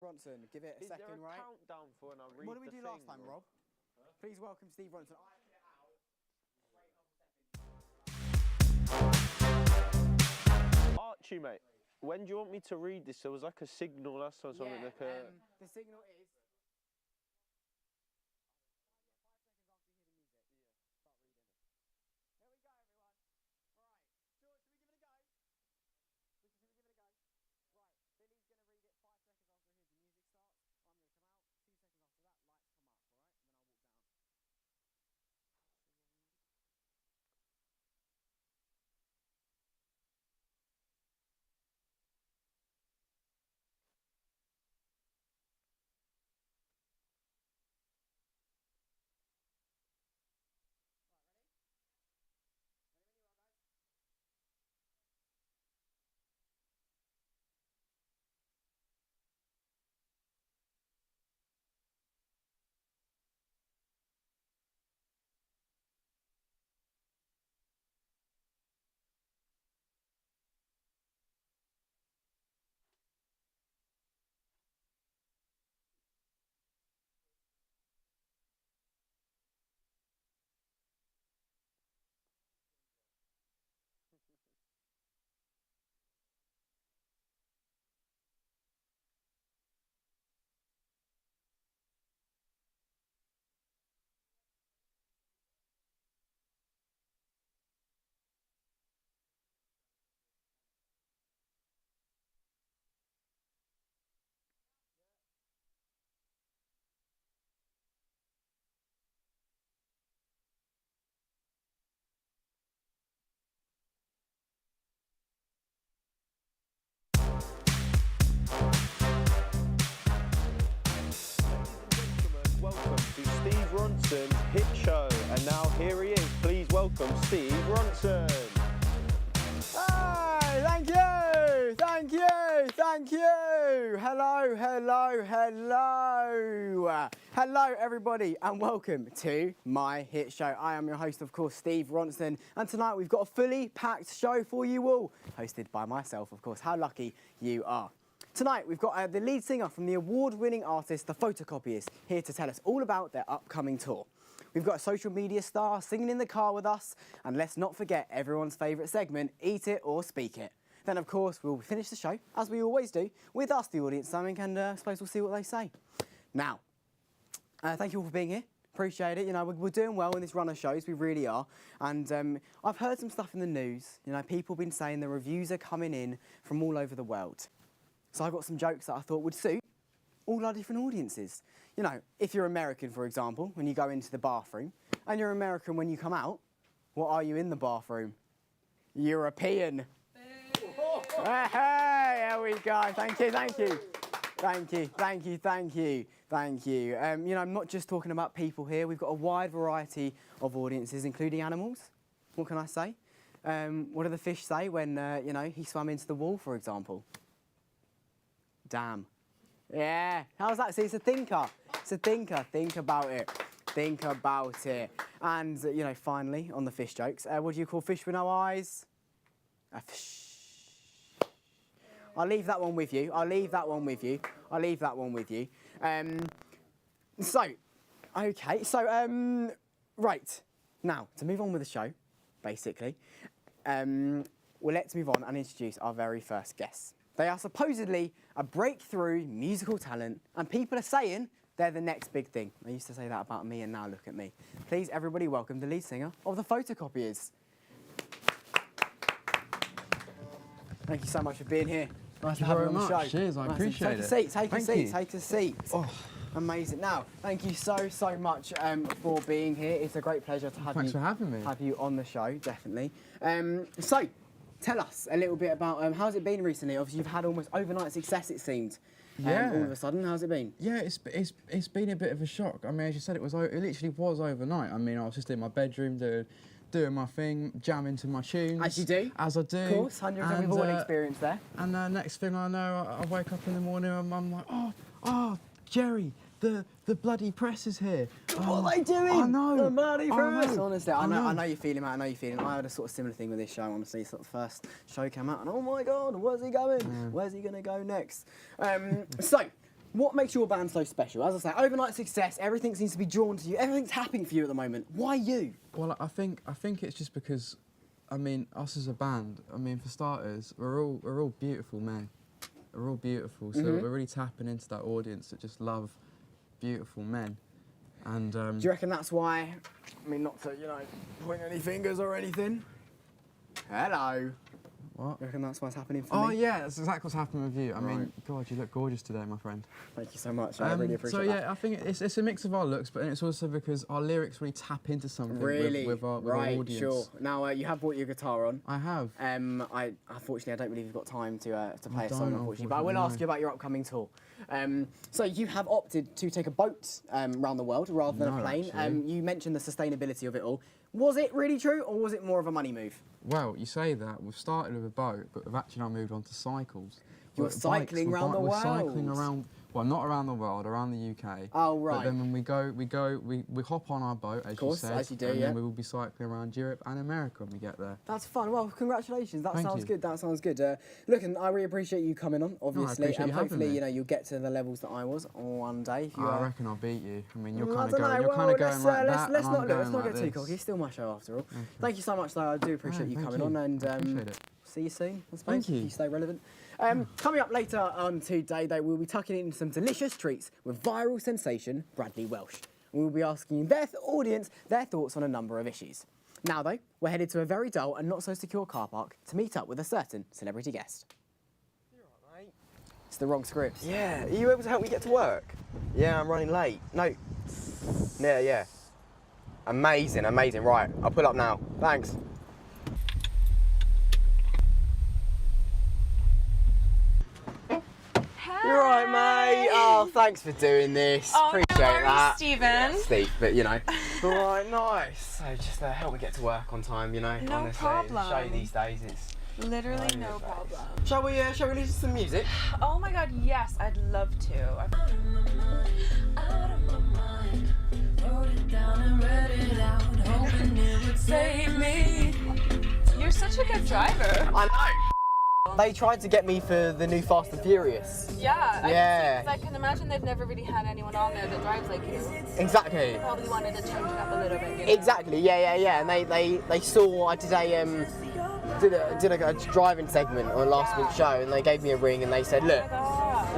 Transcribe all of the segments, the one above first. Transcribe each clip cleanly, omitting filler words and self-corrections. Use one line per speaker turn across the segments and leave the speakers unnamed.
Ronson. Give it a second,
Is there a
right?
countdown for when I read
What did we do last time,
or?
Rob? Please welcome Steve Ronson.
Archie, mate, when do you want me to read this? There was like a signal last time, something like a...
the signal is...
Welcome to Steve Ronson's hit show. And now here he is. Please welcome Steve Ronson.
Hi, thank you, thank you, thank you. Hello, hello, hello. Hello, everybody, and welcome to my hit show. I am your host, of course, Steve Ronson, and tonight we've got a fully packed show for you all, hosted by myself, of course. How lucky you are. Tonight, we've got the lead singer from the award-winning artist, The Photocopiers, here to tell us all about their upcoming tour. We've got a social media star singing in the car with us, and let's not forget everyone's favourite segment, Eat It or Speak It. Then, of course, we'll finish the show, as we always do, with Ask the Audience something, and I suppose we'll see what they say. Now, thank you all for being here. Appreciate it. You know, we're doing well in this run of shows, we really are. And I've heard some stuff in the news. You know, people have been saying the reviews are coming in from all over the world. So I got some jokes that I thought would suit all our different audiences. You know, if you're American, for example, when you go into the bathroom, and you're American when you come out, what are you in the bathroom? European. Hey, there we go. Thank you, thank you. Thank you, thank you, thank you, thank you. You know, I'm not just talking about people here. We've got a wide variety of audiences, including animals. What can I say? What do the fish say when, you know, he swam into the wall, for example? Damn. Yeah, how's that? See, it's a thinker. It's a thinker. Think about it. Think about it. And, you know, finally, on the fish jokes, what do you call fish with no eyes? A fish. I'll leave that one with you. I'll leave that one with you. I'll leave that one with you. Right. Now, to move on with the show, basically, well, let's move on and introduce our very first guests. They are supposedly a breakthrough musical talent, and people are saying they're the next big thing. I used to say that about me, and now look at me. Please, everybody, welcome the lead singer of The Photocopiers. Thank you so much for being here. Nice to have you on the show.
Cheers, I appreciate it.
Take a seat, take a seat. Oh. Amazing. Now, thank you so much for being here. It's a great pleasure to have
Thanks for having me.
Have you on the show, definitely. So, tell us a little bit about how's it been recently? Obviously, you've had almost overnight success, it seemed.
Yeah.
All of a sudden, how's it been?
Yeah, it's been a bit of a shock. I mean, as you said, it literally was overnight. I mean, I was just in my bedroom doing my thing, jamming to my tunes.
As you do.
As I do.
Of course, 100%. We've all experienced there.
And the next thing I know, I wake up in the morning and I'm like, oh, Jerry, the bloody press is here.
What are they doing?
I know.
The bloody press. Honestly, I know you're feeling, mate. I know you're feeling. I had a sort of similar thing with this show. Honestly, sort of first show came out, and oh my God, where's he going? Where's he gonna go next? So, What makes your band so special? As I say, overnight success, everything seems to be drawn to you, everything's happening for you at the moment. Why you?
Well, I think it's just because, I mean, us as a band. I mean, for starters, we're all beautiful men. We're all beautiful, so we're really tapping into that audience that just love beautiful men. And
Do you reckon that's why? I mean, not to point any fingers or anything. Hello.
What?
You reckon that's what's happening for
Oh
me?
yeah, that's exactly what's happening with you. I mean,
Right.
God, you look gorgeous today, my friend.
Thank you so much. I really appreciate
so
that.
yeah, I think it's a mix of our looks, but it's also because our lyrics really tap into something
Really?
with our audience.
Sure. Now you have brought your guitar on.
I have.
Unfortunately, I don't believe you've got time to play a
don't,
song, unfortunately. But I will ask you about your upcoming tour. So you have opted to take a boat around the world rather than a
No,
plane.
actually.
You mentioned the sustainability of it all. Was it really true, or was it more of a money move?
Well, you say that. We've started with a boat, but we've actually now moved on to cycles.
You're
Bikes,
cycling around the
We're
world.
cycling around, well, not around the world, around the UK.
Oh, right.
But then when we hop on our boat, as
course,
you said,
as you do,
and
yeah.
then we will be cycling around Europe and America when we get there.
That's fun. Well, congratulations. That
Thank
sounds
you.
good. That sounds good. Look, and I really appreciate you coming on, obviously,
appreciate
and
you having
hopefully,
me.
you'll get to the levels that I was one day. If you,
I reckon I'll beat you. I mean, you're
I
kind of
don't
going,
know.
you're kind of
Well,
going like that,
let's
and
not
I'm
look. Let's
going
not
like
get too
this.
cocky. It's still my show after all. Thank you so much, though. I do appreciate you
thank
coming
you.
on, and
I appreciate it.
see you soon. I suppose,
Thank you.
If you stay relevant. Coming up later on today, though, we'll be tucking in some delicious treats with viral sensation Bradley Welsh. We'll be asking their audience their thoughts on a number of issues. Now, though, we're headed to a very dull and not so secure car park to meet up with a certain celebrity guest. It's the wrong script.
Yeah, are you able to help me get to work? Yeah, I'm running late. No. Yeah. Amazing. Right, I'll pull up now. Thanks. You're right, mate. Oh, thanks for doing this.
Oh,
Appreciate
no worries,
that.
Stephen.
Steep, but all right, nice. So just help me get to work on time,
No
honestly.
problem.
Show you these days, it's...
Literally no problem.
Shall we listen to some music?
Oh my god, yes, I'd love to. Save me. You're such a good driver.
I know. They tried to get me for the new Fast and Furious.
Yeah.
Yeah.
I can imagine they've never really had anyone on there that drives like you.
Exactly.
They probably wanted to change it up a little bit. You know?
Exactly. Yeah. And they saw I did a driving segment on last week's show, and they gave me a ring and they said, look,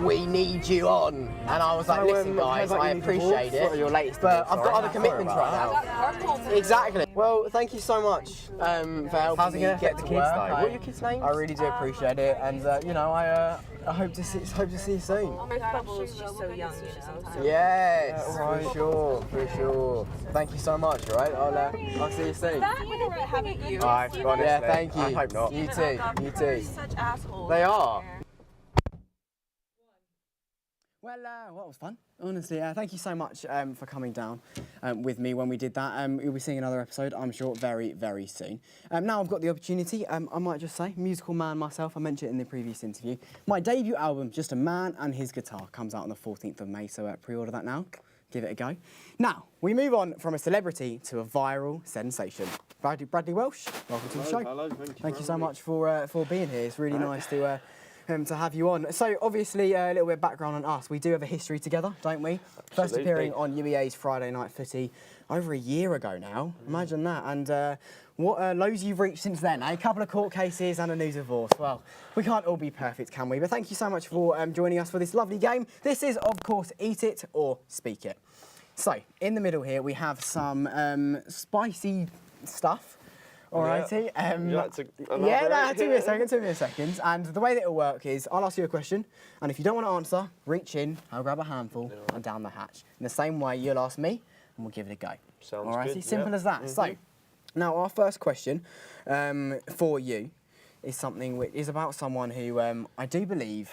we need you on. And I was like, listen, guys, I appreciate it, but I've got other commitments right now. Exactly. Well, thank you so much for helping me get to work. What are your kids' names? I really do appreciate it, and I hope to see you soon.
Oh my god, Bubbles, she's so young, you know. Sometimes.
Yes, for sure. Thank you so much. All right, I'll see you soon.
That when we're having you.
Honestly, yeah, thank you. I hope not. You too. You too.
Such assholes.
They are.
Well, that was fun. Honestly, thank you so much for coming down with me when we did that. You'll be seeing another episode, I'm sure, very, very soon. Now I've got the opportunity, I might just say, musical man myself, I mentioned it in the previous interview. My debut album, Just a Man and His Guitar, comes out on the 14th of May, so pre-order that now. Give it a go. Now, we move on from a celebrity to a viral sensation. Bradley Welsh, welcome to the show.
Hello,
Thank you so much for being here. It's really nice to have you on. So obviously a little bit of background on us. We do have a history together, don't we? First appearing on UEA's Friday Night Footy over a year ago now. Imagine that. And what lows you've reached since then, eh? A couple of court cases and a new divorce. Well, we can't all be perfect, can we? But thank you so much for joining us for this lovely game. This is, of course, Eat It or Speak It. So, in the middle here, we have some spicy stuff. Alrighty. Took me a second. And the way that it'll work is I'll ask you a question, and if you don't want to answer, reach in, I'll grab a handful and down the hatch. In the same way, you'll ask me, and we'll give it a go.
Sounds
Alrighty,
good,
simple
yeah.
as that. So, now our first question for you is something which is about someone who I do believe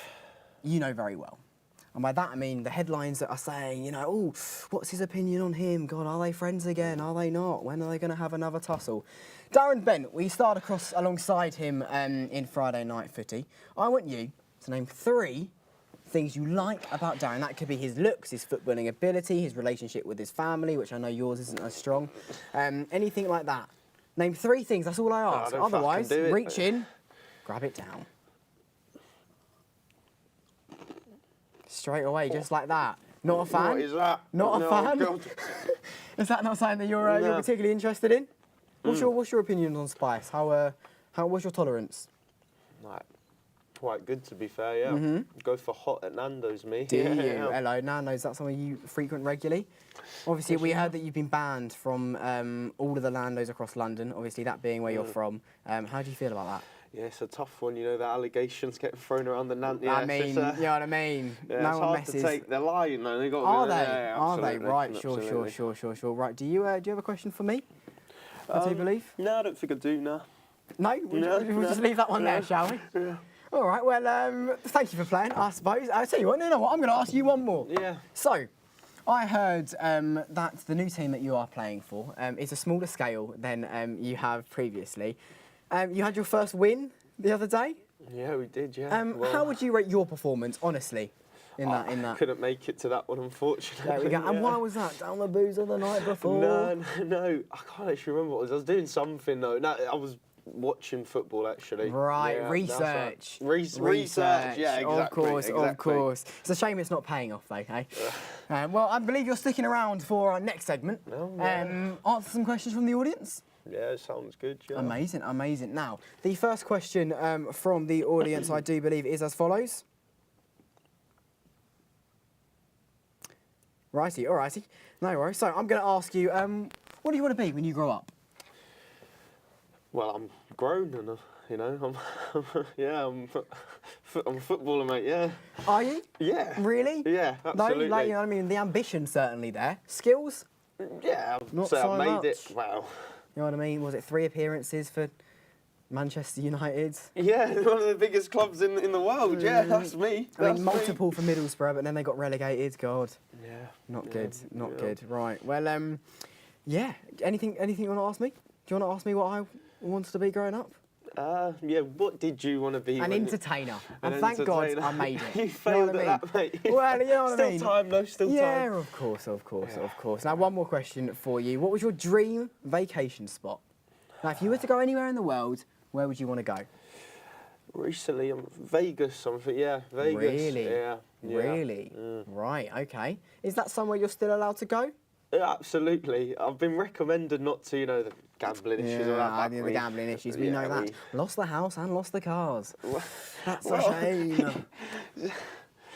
you know very well. And by that I mean the headlines that are saying, oh, what's his opinion on him? God, are they friends again? Are they not? When are they going to have another tussle? Darren Bent, we started alongside him in Friday Night Footy. I want you to name 3 things you like about Darren. That could be his looks, his footballing ability, his relationship with his family, which I know yours isn't as strong. Anything like that. Name 3 things, that's all I ask.
I don't
Otherwise,
fucking do it.
reach in, grab it down. straight away, just like that. Not a fan?
What is that?
Not a
No,
fan?
God.
Is that not something that you're
No.
particularly interested in? What's your opinion on spice? What's your tolerance?
Like, quite good to be fair, yeah. Go for hot at Nando's, me.
Do
yeah,
you?
yeah.
Hello, Nano, is that something you frequent regularly? Obviously, we heard that you've been banned from all of the Nando's across London, obviously that being where you're from. How do you feel about that?
Yeah, it's a tough one, you know, the allegations getting thrown around the Nando's. Yeah,
I mean, you know what I mean?
Yeah,
no
it's
one
hard
messes.
to take. They're lying, though. They got.
Are they?
Yeah,
Are they?
absolutely,
Right,
absolutely.
sure. Right, do you have a question for me? I do believe.
No, I don't think I do, no.
No? We'll just leave that one there, shall we?
Yeah.
All right, well, thank you for playing, I suppose. I'll tell you what, no, I'm going to ask you one more.
Yeah.
So, I heard that the new team that you are playing for is a smaller scale than you have previously. You had your first win the other day.
Yeah, we did, yeah. Well,
How would you rate your performance, honestly, in that?
Couldn't make it to that one, unfortunately.
There we go. And
yeah.
why was that? Down the boozer the night before?
No. I can't actually remember what it was. I was doing something, though. No, I was watching football, actually.
Right,
Yeah,
research.
that's right. Research, yeah, exactly.
Of course. It's a shame it's not paying off, though, eh? Well, I believe you're sticking around for our next segment.
Oh, yeah.
Answer some questions from the audience.
Yeah, sounds good, yeah.
Amazing. Now, the first question from the audience, I do believe, is as follows. Alrighty. No worries. So, I'm going to ask you, what do you want to be when you grow up?
Well, I'm grown and, you know, I'm a footballer, mate, yeah.
Are you?
Yeah.
Really?
Yeah, absolutely.
No, you know what I mean? The ambition's certainly there. Skills?
Yeah,
Not
so
so
I've made it,
much.
wow.
You know what I mean? Was it 3 appearances for Manchester United?
Yeah, one of the biggest clubs in the world, yeah, that's me.
I mean, multiple for Middlesbrough, but then they got relegated. God,
Yeah.
not
yeah,
good.
yeah.
Right. Well, yeah. Anything you want to ask me? Do you want to ask me what I wanted to be growing up?
Yeah, what did you want to be?
An
when
entertainer.
An
And thank God
entertainer.
I made it.
You failed
know what
at that, mate.
Well, you know what I mean.
Still time, though, still
Yeah,
time.
of course. Now, one more question for you. What was your dream vacation spot? Now, if you were to go anywhere in the world, where would you want to go?
Recently, Vegas, something, yeah, Vegas.
Really?
Yeah.
Really? Right, okay. Is that somewhere you're still allowed to go?
Yeah, absolutely. I've been recommended not to, you know, the gambling issues or that.
The gambling issues, we know that. Lost the house and lost the cars. That's a
well,
shame.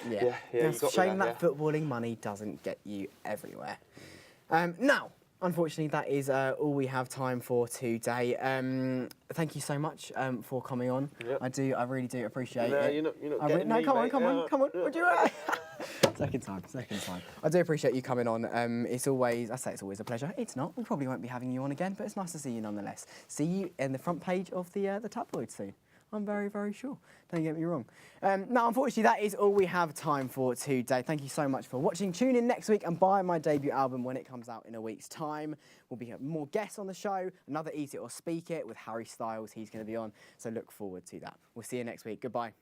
Yeah,
It's
you got
a shame
me
that
there,
footballing money doesn't get you everywhere. Now, unfortunately, that is all we have time for today. Thank you so much for coming on.
Yep.
I really do appreciate
No,
it.
you're not
I
getting
no,
me,
come
mate.
on.
Yeah.
Would you? Second time. I do appreciate you coming on. It's always a pleasure. It's not. We probably won't be having you on again, but it's nice to see you nonetheless. See you in the front page of the tabloid soon. I'm very, very sure. Don't get me wrong. Now, unfortunately, that is all we have time for today. Thank you so much for watching. Tune in next week and buy my debut album when it comes out in a week's time. We'll be having more guests on the show. Another Eat It or Speak It with Harry Styles. He's going to be on. So look forward to that. We'll see you next week. Goodbye.